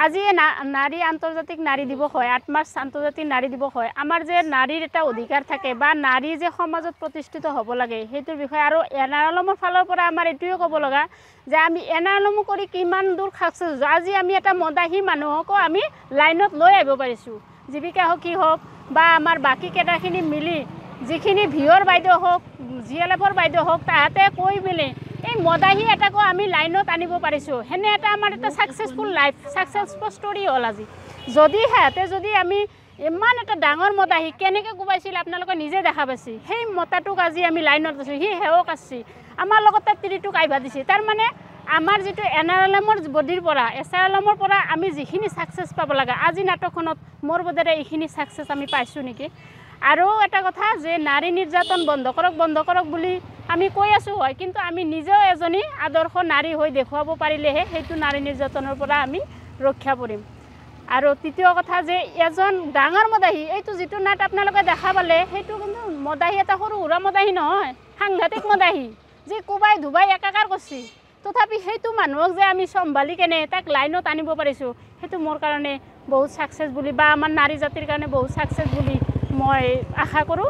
আজি নারী আন্তর্জাতিক নারী দিবস হয় 8 মার্চ আন্তর্জাতিক নারী দিবস হয় আমার যে নারীর এটা অধিকার থাকে বা নারী যে সমাজত প্রতিষ্ঠিত হব লাগে সেইটোৰ বিষয়ে আৰু এনআৰএলএমৰ ফালৰ পৰা আমাৰ এটোৱে ক'ব লগা যে আমি এনআৰএলএম কৰি কিমান দূৰ সাকসেস আজি আমি এটা মদাহী মানুহকো আমি লাইনত লৈ আহিব পাৰিছোঁ জীৱিকা হওক কি হওক বা আমাৰ বাকি কেইটাখিনি মিলি যিখিনি ভিঅৰ বাইদেউ হওক জিএলএফৰ বাইদেউ হওক তাহাতে কৈ মিলি এই মদাহী এটাকো আমি লাইনত আনিব পাৰিছোঁ হেনে এটা আমাৰ এটা সাকসেসফুল লাইফ সাকসেসফুল ষ্টৰী হ'ল আজি যদি হেতে যদি আমি ইমান এটা ডাঙৰ মদাহী কেনেকৈ কোবাইছিল আপোনালোকে নিজে দেখা পাইছে সেই মতাটোক আজি আমি লাইনত আছোঁ সি হেওক আছে আমাৰ লগত তিৰিটোক আইভা দিছে তাৰ মানে আমাৰ যেটো এনআৰএলএমৰ বডিৰ পৰা এছআৰএলএমৰ পৰা আমি যিখিনি সাকসেস পাব লাগে আজি নাটকখনত মোৰ বদৰে এইখিনি সাকসেস আমি পাইছোঁ নেকি আৰু এটা কথা যে নাৰী নিৰ্যাতন বন্ধ কৰক বুলি আমি কৈ আছো হয় কিন্তু আমি নিজেও এজনী আদৰ্শ নাৰী হৈ দেখুৱাব পাৰিলেহে সেইটো নাৰী নিৰ্যাতনৰ পৰা আমি ৰক্ষা পৰিম আৰু তৃতীয় কথা যে এজন ডাঙৰ মদাহী এইটো যেটো নাট আপোনালোকে দেখা পালে সেইটো কিন্তু মদাহী এটা সৰু সুৰা মদাহী নহয় সাংঘাতিক মদাহী যে কোবাই ধুবাই একাকাৰ কৰিছে তথাপি সেইটো মানুহক যে আমি সম্ভালি কেনে তাক লাইনত আনিব পাৰিছোঁ সেইটো মোৰ কাৰণে বহুত সাকসেস বুলি বা আমাৰ নাৰী জাতিৰ কাৰণে বহুত সাকসেস বুলি মই আশা কৰোঁ।